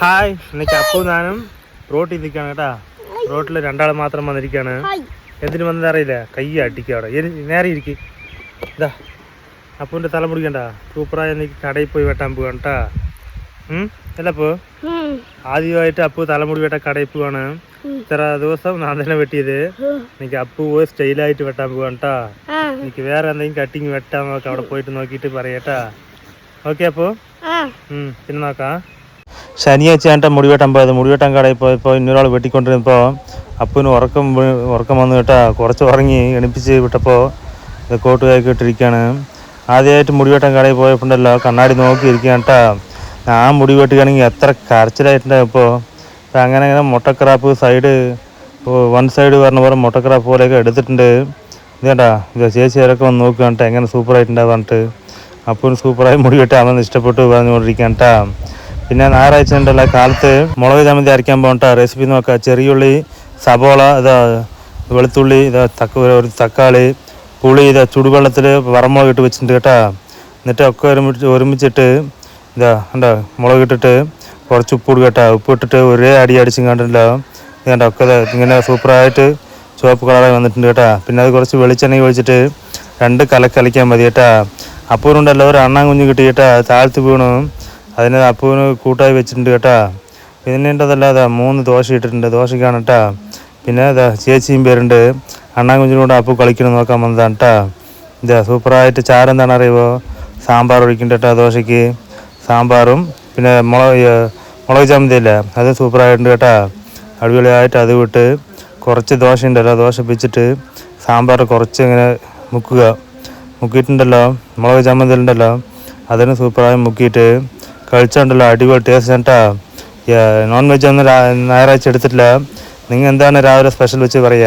Hi, എനിക്ക് അപ്പു ഞാനും റോട്ടിൽ നിൽക്കുകയാണ് കേട്ടാ. റോട്ടിൽ രണ്ടാൾ മാത്രം വന്നിരിക്കുകയാണ്. എന്തിനു വന്നത് അറിയില്ല. കൈ അടിക്കുക അവിടെ. നേരെ ഇരിക്കും. ഇതാ അപ്പൂൻ്റെ തല മുടിക്കണ്ട. സൂപ്പറായി എനിക്ക് കടയിൽ പോയി വെട്ടാൻ പോവാണ് കേട്ടാ. അല്ല അപ്പു, ആദ്യമായിട്ട് അപ്പു തലമുടി വെട്ടാൻ കടയിൽ പോവാണ്. ഇത്ര ദിവസം ഞാൻ തന്നെ വെട്ടിയത്. എനിക്ക് അപ്പു പോയി സ്റ്റൈലായിട്ട് വെട്ടാൻ പോവാണ് കേട്ടാ. എനിക്ക് വേറെ എന്തെങ്കിലും കട്ടിങ് വെട്ടാൻ നോക്കാം. അവിടെ പോയിട്ട് നോക്കിയിട്ട് പറയട്ടാ. ഓക്കെ അപ്പു, പിന്നെ നോക്കാം. ശനിയാഴ്ച ആയിട്ട് മുടി വെട്ടാൻ പോയത്. മുടി വെട്ടാൻ കടയിൽ പോയപ്പോൾ ഇന്നൊരാൾ വെട്ടിക്കൊണ്ടിരുന്നപ്പോൾ അപ്പൂന് ഉറക്കം വന്നു കേട്ടാ. കുറച്ച് ഉറങ്ങി എണിപ്പിച്ച് വിട്ടപ്പോൾ ഇത് കോട്ടുകാർക്ക് ഇട്ടിരിക്കുകയാണ്. ആദ്യമായിട്ട് മുടി വെട്ടാൻ കടയിൽ പോയപ്പോണ്ടല്ലോ കണ്ണാടി നോക്കിയിരിക്കുകയാണ് കേട്ടാ. ഞാൻ മുടി വെട്ടുകയാണെങ്കിൽ എത്ര കരച്ചിലായിട്ടുണ്ടാവും. ഇപ്പോൾ അങ്ങനെ മുട്ടക്രാപ്പ് സൈഡ് വൺ സൈഡ് പറഞ്ഞ പോലെ മുട്ടക്രാപ്പ് പോലെയൊക്കെ എടുത്തിട്ടുണ്ട്. ഇത് കേട്ടാ, ഇത് ചേച്ചിയൊക്കെ വന്ന് നോക്കുകയാണ് കേട്ടോ. എങ്ങനെ സൂപ്പറായിട്ടുണ്ടാവും പറഞ്ഞിട്ട്. അപ്പൂന് സൂപ്പറായി മുടി വെട്ടാൻ അവൻ ഇഷ്ടപ്പെട്ടു പറഞ്ഞുകൊണ്ടിരിക്കുകയാണ് കേട്ടാ. പിന്നെ ഞായറാഴ്ച ഉണ്ടല്ലോ കാലത്ത് മുളക് ചമ്മന്തി അരയ്ക്കാൻ പോകണ്ട റെസിപ്പി നോക്കാം. ചെറിയുള്ളി, സബോള, ഇതാ വെളുത്തുള്ളി, ഇതാ ഒരു തക്കാളി, പുളി, ഇതാ ചുടുവെള്ളത്തിൽ വറമുളക് ഇട്ട് വെച്ചിട്ടുണ്ട് കേട്ടാ. എന്നിട്ട് ഒക്കെ ഒരുമിച്ചിട്ട് ഇതാ കണ്ടോ മുളക് ഇട്ടിട്ട് കുറച്ച് ഉപ്പിടുക കേട്ടാ. ഉപ്പിട്ടിട്ട് ഒരേ അടി അടിച്ചും കണ്ടില്ല. ഇത് കണ്ടോ ഒക്കെ ഇങ്ങനെ സൂപ്പറായിട്ട് ചുവപ്പ് കളറായി വന്നിട്ടുണ്ട് കേട്ടാ. പിന്നെ അത് കുറച്ച് വെളിച്ചെണ്ണ ഒഴിച്ചിട്ട് 2 കലക്കാൻ മതി കേട്ടാ. അപ്പൂരുണ്ടല്ലോ ഒരു അണ്ണാൻ കുഞ്ഞ് കിട്ടി കേട്ടാ. താഴ്ത്ത് വീണു. അതിന് അപ്പൂന് കൂട്ടായി വെച്ചിട്ടുണ്ട് കേട്ടാ. പിന്നെ അതല്ലാതെ 3 ദോശ ഇട്ടിട്ടുണ്ട്. ദോശയ്ക്കാണ് കേട്ടാ. പിന്നെ ഇതാ ചേച്ചിയും പേരുണ്ട്. അണ്ണാൻ കുഞ്ഞിനോട് അപ്പു കളിക്കണം നോക്കാൻ വന്നതാണ് കേട്ടാ. ഇതാ സൂപ്പറായിട്ട് ചാരെന്താണ് അറിയുമോ? സാമ്പാർ ഒഴിക്കുന്നുണ്ട് കേട്ടാ. ദോശയ്ക്ക് സാമ്പാറും പിന്നെ മുളക് ചമ്മന്തിയില്ല അത് സൂപ്പറായിട്ടുണ്ട് കേട്ടാ. അടിപൊളിയായിട്ട് അത് വിട്ട് കുറച്ച് ദോശ ഉണ്ടല്ലോ, ദോശ പിച്ചിട്ട് സാമ്പാർ കുറച്ച് ഇങ്ങനെ മുക്കിയിട്ടുണ്ടല്ലോ. മുളക് ചമ്മന്തി ഉണ്ടല്ലോ അതിന് സൂപ്പറായി മുക്കിയിട്ട് കഴിച്ചുണ്ടല്ലോ. അടിപൊളി ടേസ്റ്റ് കേട്ടാ. നോൺ വെജ് ഒന്നും ഞായറാഴ്ച എടുത്തിട്ടില്ല. നിങ്ങൾ എന്താണ് രാവിലെ സ്പെഷ്യൽ വെച്ച് പറയുക?